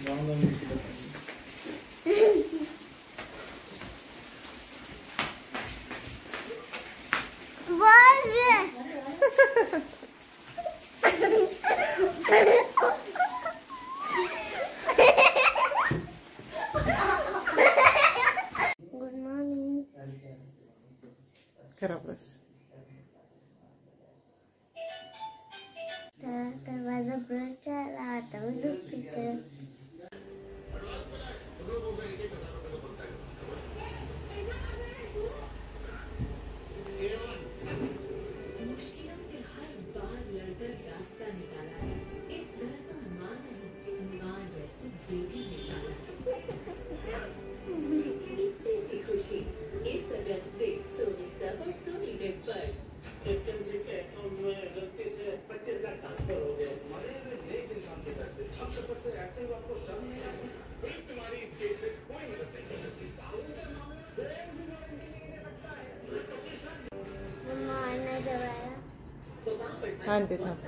Good morning. करा brush. तर माझा ब्रश झाला, आता मी दूध पिते. आणते थांब.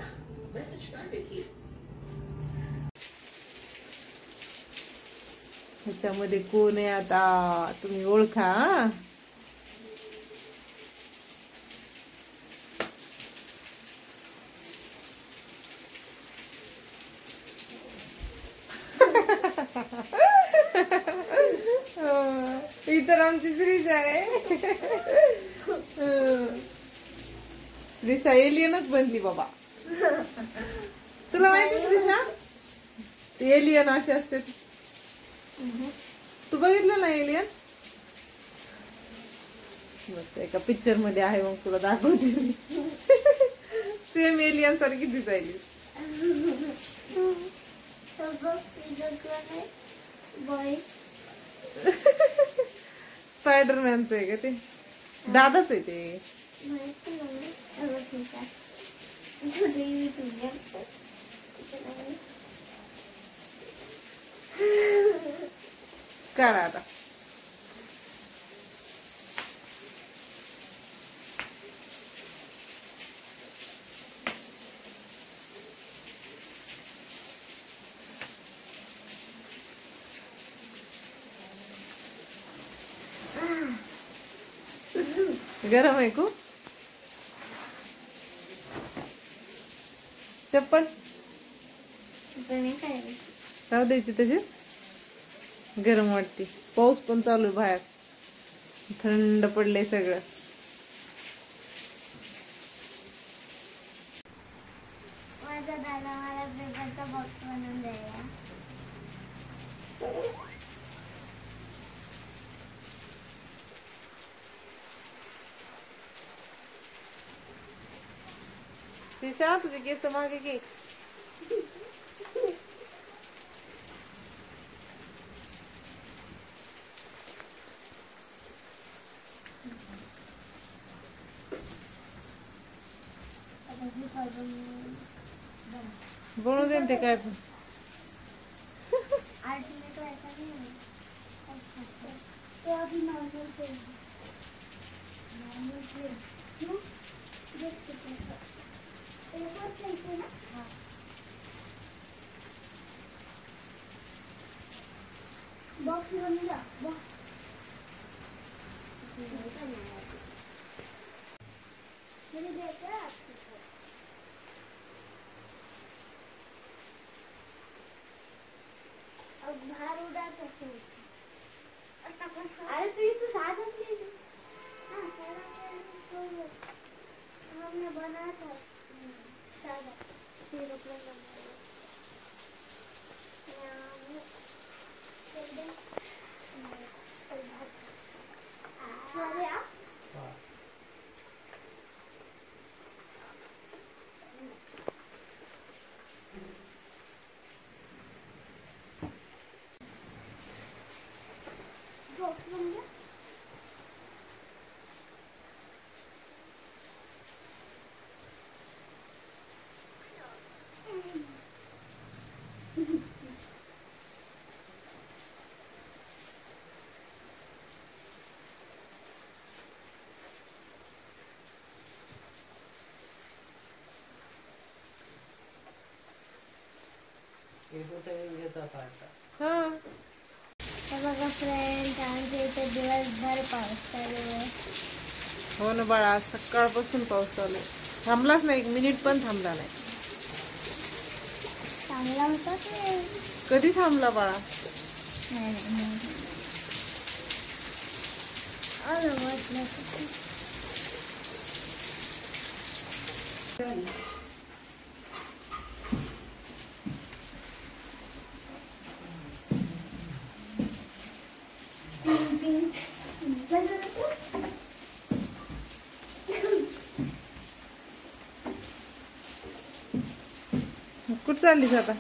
ह्याच्यामध्ये कोण आहे आता तुम्ही ओळखा. ही तर आमची श्रीषा आहे. श्रीषा एलियनच बनली बाबा. तुला माहिती श्रीषा एलियन असे असते. तू बघितलं ना एलियन? एका पिक्चर मध्ये आहे, मग तुला दाखवते मी. सेम एलियन सारखी दिसायली. स्पायडरमॅनच आहे का ते? दादाच आहे ते. काढा आता. गरम आहे खूप. चप्पल राहू द्यायची तशी. गरम वाटते. पाऊस पण चालू आहे बाहेर. थंड पडलंय सगळं. माझा दादा मला पेपरचा बॉक्स बनवून द्यायला. श्रीषा तुझे केस मागे घे. बनवू दे ते काय पण. बॉक्स घेऊन जा. बॉक्स बाहर उड़ा तो अरे तो ये तो सादा चीज है. हाँ सादा हमने बनाया था सादा सिरप में बनाया. हा बघा फ्रेंड, आमच्या इथे दिवसभर पाऊस चालू आहे. हो ना बाळा, आज सकाळपासून पाऊस चालू आहे. थांबलाच नाही, 1 मिनिट पण थांबला नाही. चांगला होता ते. कधी थांबला बाळा? नाही. वाटलं कुठं चाललीस आता?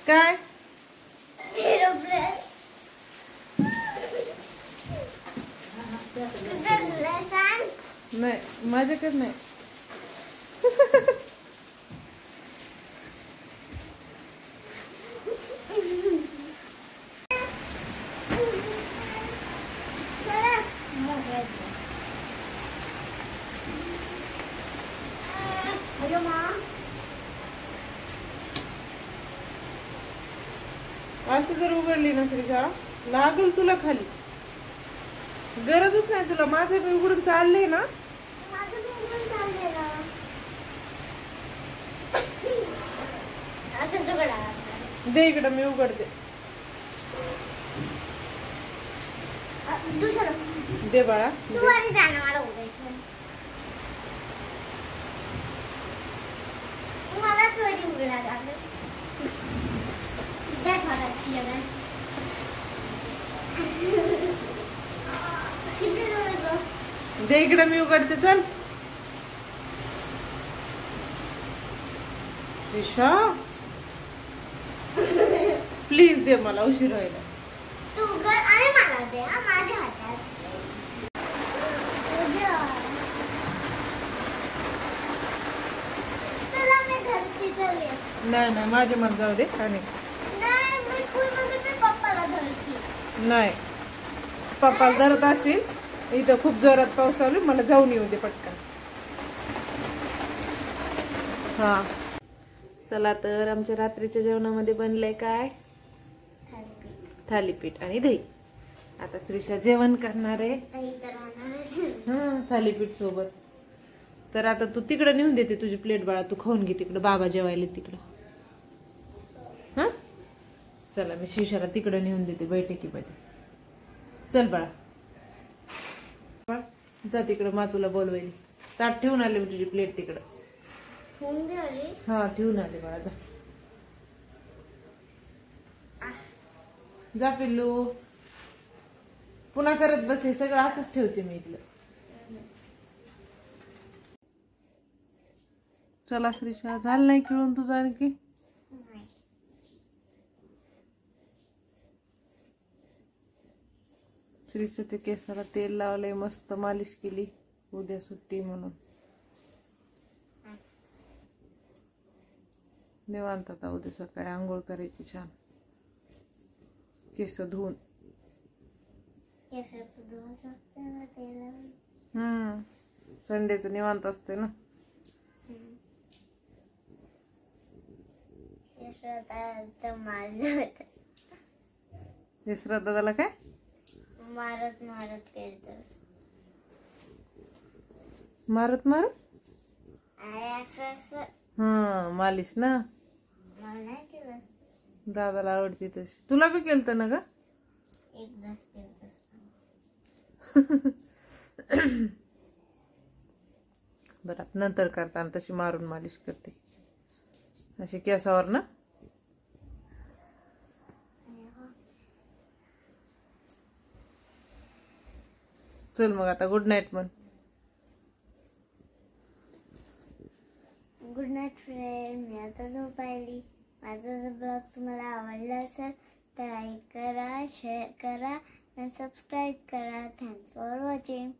काय नाही, माझ्याकडे नाही. असं जर उघडली ना श्रीजा, लागल तुला खाली. गरजच नाही तुला. माझं बी उघडून चाललंय ना. दे इकडं, मी उघडते. दे बाळा. मला थोडी उघडा दे इकडं, मी उघडते. चल श्रीशा, प्लीज दे, मला उशीर व्हायला. तू उघड आणि मला दे. माझ्या हातात तुला मी धरती धरली. नाही, माझ्या मन जाऊ दे. आणि नाही, मी स्कूलमध्ये मी पप्पाला धरती. नाही, पप्पा धरत असेल. इथं खूप जोरात पाऊस चालू, मला जाऊन येऊ दे पटकन. हा चला, तर आमच्या रात्रीच्या जेवणामध्ये बनलंय काय? थालीपीठ आणि दही. आता श्रीशा जेवण करणार आहे. हा, थालीपीठ सोबत. तर आता तू तिकडं नेऊन देते तुझी प्लेट बाळा. तू खाऊन घे तिकडं, बाबा जेवायला तिकडं. हा चला, मी श्रीशाला तिकडं नेऊन देते बैठकीमध्ये. चल बाळा, जा तिकडं, मातूला बोलवायला. ताट ठेवून आले तुझी प्लेट तिकडं. हा, ठेवून आले बाळा. जा जा पिल्लू. पुन्हा करत बस, हे सगळं असंच ठेवते मी इथलं. चला श्रीशा, झालं नाही खेळून तुझं आणखी? श्रीशाच्या केसाला तेल लावलंय, मस्त मालिश केली. उद्या सुट्टी म्हणून निवांत. आता उद्या सकाळी आंघोळ करायची छान, केस धुवून. संडेचं निवांत असते ना. श्रद्धाला काय मारत मारत केलतस. मारत हा, मालिश ना. दादाला आवडती तशी. तुला बी केलत ना ग? एकदाच केलतस. बरं, नंतर करताना तशी मारून मालिश करते अशी केसावर ना. चल मग आता गुड नाईट म्हण. Good night friend. मी आता झोपायली. माझा ब्लॉग तुम्हाला आवडला लाईक करा, शेअर करा आणि सबस्क्राईब करा. Thanks for watching.